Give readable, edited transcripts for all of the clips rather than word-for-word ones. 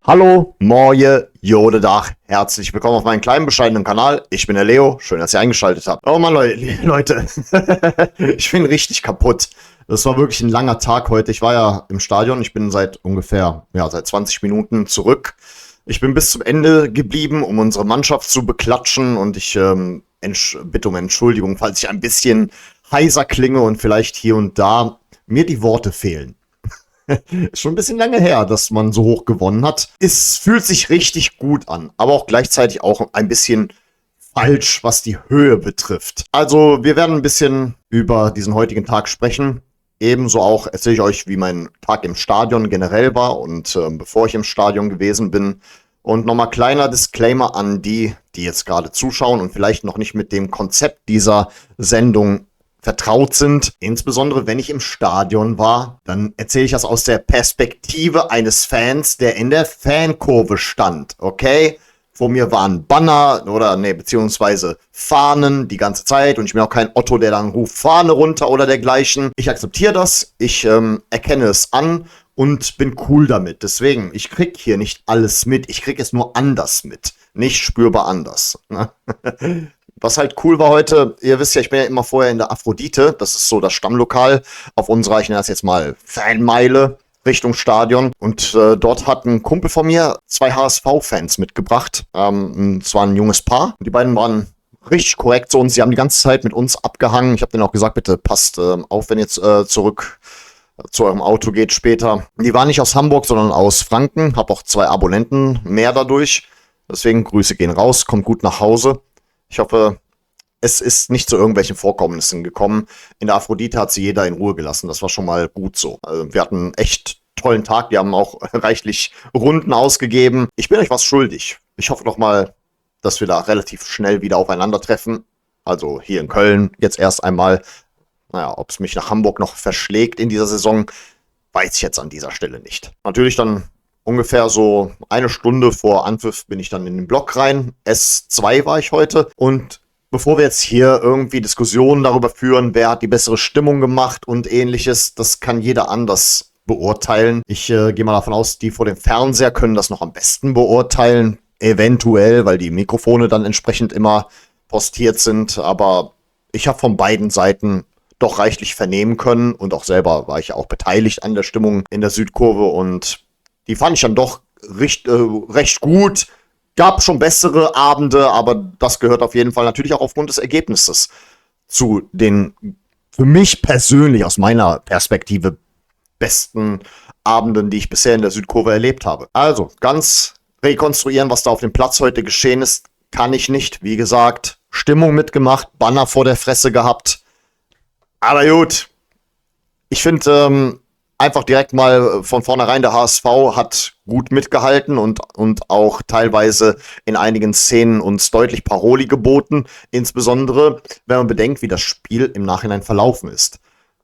Hallo, Moje, Jodedach, herzlich willkommen auf meinem kleinen, bescheidenen Kanal. Ich bin der Leo, schön, dass ihr eingeschaltet habt. Oh Mann, Leute, ich bin richtig kaputt. Das war wirklich ein langer Tag heute. Ich war ja im Stadion, ich bin seit ungefähr, seit 20 Minuten zurück. Ich bin bis zum Ende geblieben, um unsere Mannschaft zu beklatschen und ich bitte um Entschuldigung, falls ich ein bisschen heiser klinge und vielleicht hier und da mir die Worte fehlen. Ist schon ein bisschen lange her, dass man so hoch gewonnen hat. Es fühlt sich richtig gut an, aber auch gleichzeitig auch ein bisschen falsch, was die Höhe betrifft. Also wir werden ein bisschen über diesen heutigen Tag sprechen. Ebenso auch erzähle ich euch, wie mein Tag im Stadion generell war und bevor ich im Stadion gewesen bin. Und nochmal kleiner Disclaimer an die jetzt gerade zuschauen und vielleicht noch nicht mit dem Konzept dieser Sendung vertraut sind. Insbesondere, wenn ich im Stadion war, dann erzähle ich das aus der Perspektive eines Fans, der in der Fankurve stand, okay? Vor mir waren Banner beziehungsweise Fahnen die ganze Zeit und ich bin auch kein Otto, der dann ruft Fahne runter oder dergleichen. Ich akzeptiere das, ich erkenne es an und bin cool damit. Deswegen, ich krieg hier nicht alles mit, ich krieg es nur anders mit, nicht spürbar anders. Ne? Was halt cool war heute, ihr wisst ja, ich bin ja immer vorher in der Aphrodite, das ist so das Stammlokal auf unserer, ich nenne das jetzt mal Fanmeile, Richtung Stadion. Und dort hat ein Kumpel von mir 2 HSV-Fans mitgebracht. Es war ein junges Paar. Die beiden waren richtig korrekt zu uns, sie haben die ganze Zeit mit uns abgehangen. Ich habe denen auch gesagt, bitte passt auf, wenn ihr zurück zu eurem Auto geht später. Die waren nicht aus Hamburg, sondern aus Franken. Hab auch 2 Abonnenten mehr dadurch. Deswegen Grüße gehen raus, kommt gut nach Hause. Ich hoffe, es ist nicht zu irgendwelchen Vorkommnissen gekommen. In der Aphrodite hat sie jeder in Ruhe gelassen. Das war schon mal gut so. Also wir hatten einen echt tollen Tag. Die haben auch reichlich Runden ausgegeben. Ich bin euch was schuldig. Ich hoffe doch mal, dass wir da relativ schnell wieder aufeinandertreffen. Also hier in Köln jetzt erst einmal. Ob es mich nach Hamburg noch verschlägt in dieser Saison, weiß ich jetzt an dieser Stelle nicht. Natürlich dann ungefähr so 1 Stunde vor Anpfiff bin ich dann in den Block rein. S2 war ich heute. Und bevor wir jetzt hier irgendwie Diskussionen darüber führen, wer hat die bessere Stimmung gemacht und ähnliches, das kann jeder anders beurteilen. Ich gehe mal davon aus, die vor dem Fernseher können das noch am besten beurteilen. Eventuell, weil die Mikrofone dann entsprechend immer postiert sind. Aber ich habe von beiden Seiten doch reichlich vernehmen können. Und auch selber war ich ja auch beteiligt an der Stimmung in der Südkurve und die fand ich dann doch recht gut. Gab schon bessere Abende, aber das gehört auf jeden Fall natürlich auch aufgrund des Ergebnisses zu den für mich persönlich aus meiner Perspektive besten Abenden, die ich bisher in der Südkurve erlebt habe. Also, ganz rekonstruieren, was da auf dem Platz heute geschehen ist, kann ich nicht. Wie gesagt, Stimmung mitgemacht, Banner vor der Fresse gehabt. Aber gut, ich finde einfach direkt mal von vornherein, der HSV hat gut mitgehalten und auch teilweise in einigen Szenen uns deutlich Paroli geboten. Insbesondere, wenn man bedenkt, wie das Spiel im Nachhinein verlaufen ist.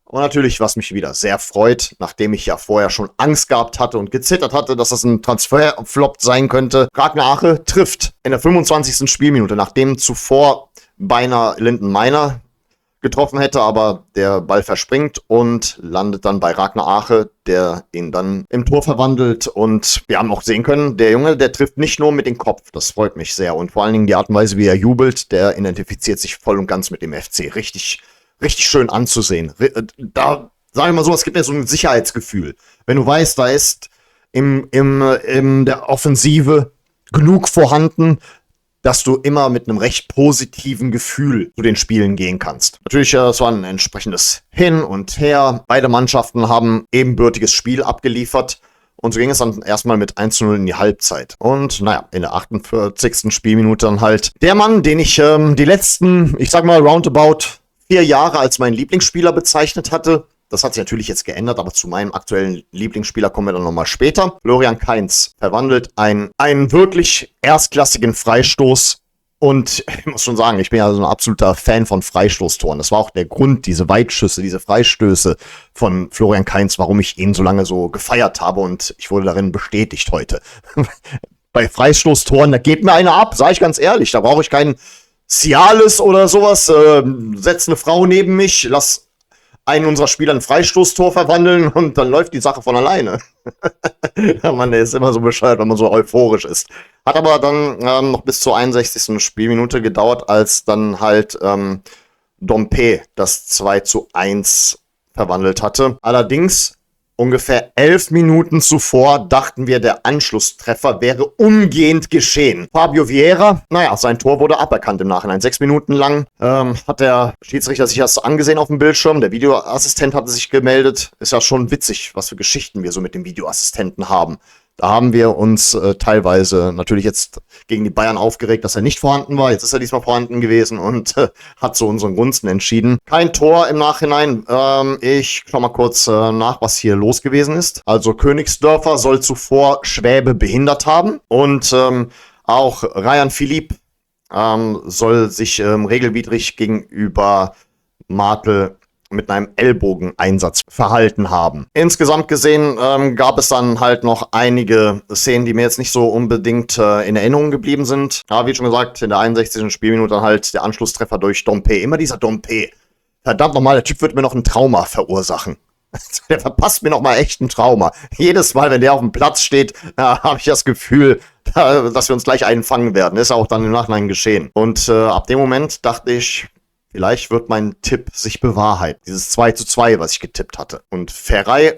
Und natürlich, was mich wieder sehr freut, nachdem ich ja vorher schon Angst gehabt hatte und gezittert hatte, dass das ein Transferflop sein könnte. Ragnar Ache trifft in der 25. Spielminute, nachdem zuvor beinahe Linden Meiner getroffen hätte, aber der Ball verspringt und landet dann bei Ragnar Ache, der ihn dann im Tor verwandelt. Und wir haben auch sehen können, der Junge, der trifft nicht nur mit dem Kopf. Das freut mich sehr. Und vor allen Dingen die Art und Weise, wie er jubelt, der identifiziert sich voll und ganz mit dem FC. Richtig, richtig schön anzusehen. Da, sag ich mal so, es gibt mir so ein Sicherheitsgefühl. Wenn du weißt, da ist in der Offensive genug vorhanden, dass du immer mit einem recht positiven Gefühl zu den Spielen gehen kannst. Natürlich, es war ein entsprechendes Hin und Her. Beide Mannschaften haben ebenbürtiges Spiel abgeliefert. Und so ging es dann erstmal mit 1:0 in die Halbzeit. Und in der 48. Spielminute dann halt der Mann, den ich die letzten, ich sag mal roundabout 4 Jahre als meinen Lieblingsspieler bezeichnet hatte. Das hat sich natürlich jetzt geändert, aber zu meinem aktuellen Lieblingsspieler kommen wir dann nochmal später. Florian Kainz verwandelt einen wirklich erstklassigen Freistoß. Und ich muss schon sagen, ich bin ja so ein absoluter Fan von Freistoßtoren. Das war auch der Grund, diese Weitschüsse, diese Freistöße von Florian Kainz, warum ich ihn so lange so gefeiert habe. Und ich wurde darin bestätigt heute. Bei Freistoßtoren, da geht mir einer ab, sage ich ganz ehrlich. Da brauche ich keinen Cialis oder sowas. Setz eine Frau neben mich, lass einen unserer Spieler ein Freistoßtor verwandeln und dann läuft die Sache von alleine. Man, der ist immer so bescheuert, wenn man so euphorisch ist. Hat aber dann noch bis zur 61. Spielminute gedauert, als dann halt Dompe das 2:1 verwandelt hatte. Allerdings ungefähr 11 Minuten zuvor dachten wir, der Anschlusstreffer wäre umgehend geschehen. Fabio Vieira, naja, sein Tor wurde aberkannt im Nachhinein. 6 Minuten lang hat der Schiedsrichter sich das angesehen auf dem Bildschirm. Der Videoassistent hatte sich gemeldet. Ist ja schon witzig, was für Geschichten wir so mit dem Videoassistenten haben. Da haben wir uns teilweise natürlich jetzt gegen die Bayern aufgeregt, dass er nicht vorhanden war. Jetzt ist er diesmal vorhanden gewesen und hat zu unseren Gunsten entschieden. Kein Tor im Nachhinein. Ich schau mal kurz nach, was hier los gewesen ist. Also Königsdörfer soll zuvor Schwäbe behindert haben. Und auch Ryan Philipp soll sich regelwidrig gegenüber Martel mit einem Ellbogeneinsatz verhalten haben. Insgesamt gesehen gab es dann halt noch einige Szenen, die mir jetzt nicht so unbedingt in Erinnerung geblieben sind. Aber wie schon gesagt, in der 61. Spielminute halt der Anschlusstreffer durch Dompe. Immer dieser Dompe. Verdammt nochmal, der Typ wird mir noch ein Trauma verursachen. Der verpasst mir nochmal echt ein Trauma. Jedes Mal, wenn der auf dem Platz steht, habe ich das Gefühl, dass wir uns gleich einfangen werden. Ist auch dann im Nachhinein geschehen. Und ab dem Moment dachte ich, vielleicht wird mein Tipp sich bewahrheiten. Dieses 2:2, was ich getippt hatte. Und Ferrei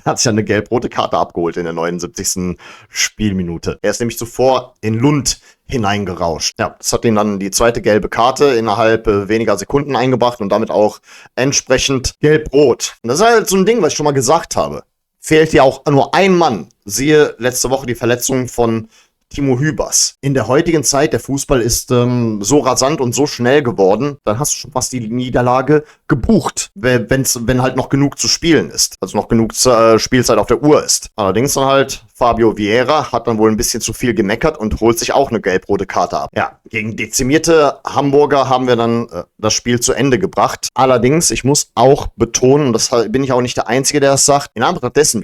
hat sich eine gelb-rote Karte abgeholt in der 79. Spielminute. Er ist nämlich zuvor in Lund hineingerauscht. Ja, das hat ihm dann die zweite gelbe Karte innerhalb weniger Sekunden eingebracht und damit auch entsprechend gelb-rot. Und das ist halt so ein Ding, was ich schon mal gesagt habe. Fehlt ja auch nur ein Mann. Siehe letzte Woche die Verletzung von Timo Hübers. In der heutigen Zeit, der Fußball ist so rasant und so schnell geworden, dann hast du schon fast die Niederlage gebucht, wenn halt noch genug zu spielen ist. Also noch genug Spielzeit auf der Uhr ist. Allerdings dann halt Fabio Vieira hat dann wohl ein bisschen zu viel gemeckert und holt sich auch eine gelb-rote Karte ab. Ja, gegen dezimierte Hamburger haben wir dann das Spiel zu Ende gebracht. Allerdings, ich muss auch betonen, und das bin ich auch nicht der Einzige, der es sagt, in Anbetracht dessen,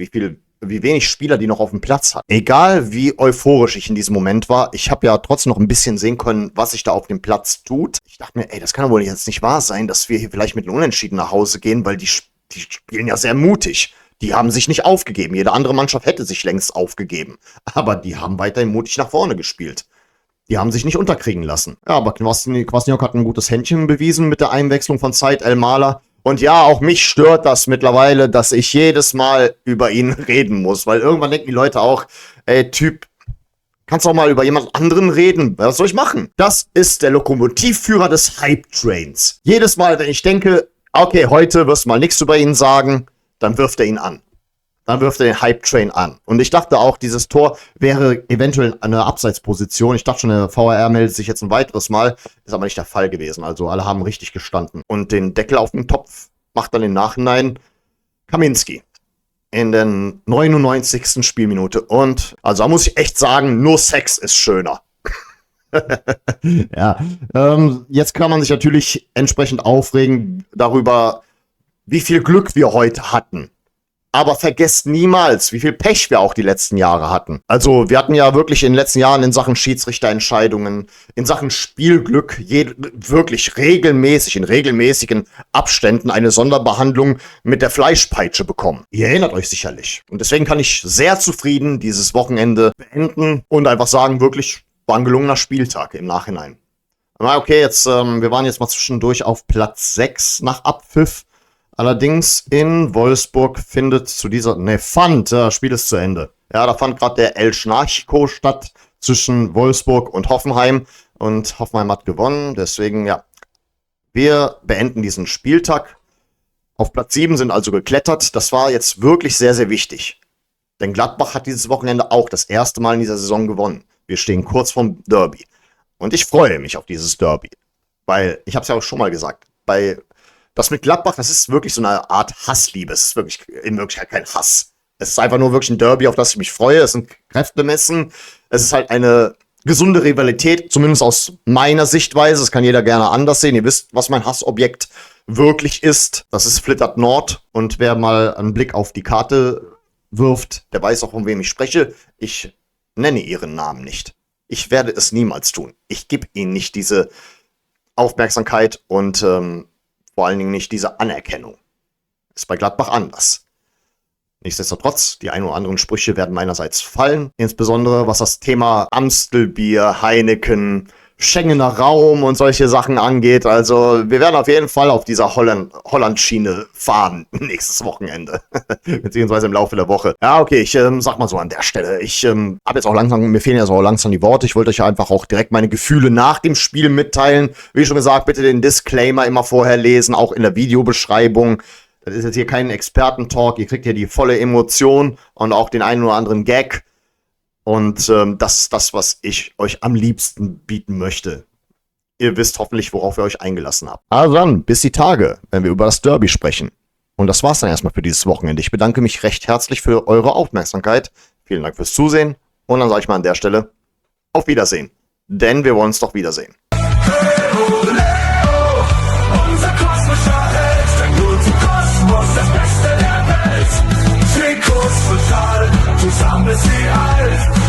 wie wenig Spieler die noch auf dem Platz hat. Egal wie euphorisch ich in diesem Moment war, ich habe ja trotzdem noch ein bisschen sehen können, was sich da auf dem Platz tut. Ich dachte mir, ey, das kann wohl jetzt nicht wahr sein, dass wir hier vielleicht mit einem Unentschieden nach Hause gehen, weil die spielen ja sehr mutig. Die haben sich nicht aufgegeben. Jede andere Mannschaft hätte sich längst aufgegeben. Aber die haben weiterhin mutig nach vorne gespielt. Die haben sich nicht unterkriegen lassen. Ja, aber Kwasniok hat ein gutes Händchen bewiesen mit der Einwechslung von Said El-Mala. Und ja, auch mich stört das mittlerweile, dass ich jedes Mal über ihn reden muss. Weil irgendwann denken die Leute auch, ey, Typ, kannst du auch mal über jemand anderen reden? Was soll ich machen? Das ist der Lokomotivführer des Hype-Trains. Jedes Mal, wenn ich denke, okay, heute wirst du mal nichts über ihn sagen, dann wirft er ihn an. Dann wirft er den Hype-Train an. Und ich dachte auch, dieses Tor wäre eventuell eine Abseitsposition. Ich dachte schon, der VAR meldet sich jetzt ein weiteres Mal. Ist aber nicht der Fall gewesen. Also alle haben richtig gestanden. Und den Deckel auf dem Topf macht dann im Nachhinein Kaminski. In der 99. Spielminute. Und also da muss ich echt sagen, nur Sex ist schöner. Ja, jetzt kann man sich natürlich entsprechend aufregen darüber, wie viel Glück wir heute hatten. Aber vergesst niemals, wie viel Pech wir auch die letzten Jahre hatten. Also wir hatten ja wirklich in den letzten Jahren in Sachen Schiedsrichterentscheidungen, in Sachen Spielglück wirklich regelmäßig, in regelmäßigen Abständen eine Sonderbehandlung mit der Fleischpeitsche bekommen. Ihr erinnert euch sicherlich. Und deswegen kann ich sehr zufrieden dieses Wochenende beenden und einfach sagen, wirklich war ein gelungener Spieltag im Nachhinein. Na okay, wir waren jetzt mal zwischendurch auf Platz 6 nach Abpfiff. Allerdings in Wolfsburg findet das Spiel ist zu Ende. Ja, da fand gerade der El Schnarchko statt zwischen Wolfsburg und Hoffenheim. Und Hoffenheim hat gewonnen, deswegen, ja, wir beenden diesen Spieltag. Auf Platz 7 sind also geklettert. Das war jetzt wirklich sehr, sehr wichtig. Denn Gladbach hat dieses Wochenende auch das erste Mal in dieser Saison gewonnen. Wir stehen kurz vorm Derby. Und ich freue mich auf dieses Derby. Weil, ich habe es ja auch schon mal gesagt, das mit Gladbach, das ist wirklich so eine Art Hassliebe. Es ist wirklich in Wirklichkeit kein Hass. Es ist einfach nur wirklich ein Derby, auf das ich mich freue. Es sind Kräftemessen. Es ist halt eine gesunde Rivalität, zumindest aus meiner Sichtweise. Das kann jeder gerne anders sehen. Ihr wisst, was mein Hassobjekt wirklich ist. Das ist Flittert Nord. Und wer mal einen Blick auf die Karte wirft, der weiß auch, von wem ich spreche. Ich nenne ihren Namen nicht. Ich werde es niemals tun. Ich gebe ihnen nicht diese Aufmerksamkeit und vor allen Dingen nicht diese Anerkennung. Ist bei Gladbach anders. Nichtsdestotrotz, die ein oder anderen Sprüche werden meinerseits fallen, insbesondere was das Thema Amstelbier, Heineken, Schengener Raum und solche Sachen angeht. Also wir werden auf jeden Fall auf dieser Holland-Schiene fahren nächstes Wochenende, beziehungsweise im Laufe der Woche. Ja, okay, ich sag mal so an der Stelle, ich habe jetzt auch langsam, mir fehlen ja so langsam die Worte. Ich wollte euch einfach auch direkt meine Gefühle nach dem Spiel mitteilen. Wie schon gesagt, bitte den Disclaimer immer vorher lesen, auch in der Videobeschreibung. Das ist jetzt hier kein Expertentalk, ihr kriegt hier die volle Emotion und auch den einen oder anderen Gag. Und das ist das, was ich euch am liebsten bieten möchte. Ihr wisst hoffentlich, worauf ihr euch eingelassen habt. Also dann, bis die Tage, wenn wir über das Derby sprechen. Und das war's dann erstmal für dieses Wochenende. Ich bedanke mich recht herzlich für eure Aufmerksamkeit. Vielen Dank fürs Zusehen. Und dann sage ich mal an der Stelle, auf Wiedersehen. Denn wir wollen uns doch wiedersehen. Unser kosmischer Held, der gute Kosmos, das Beste der Welt. Trikots total, zusammen bis sie alt.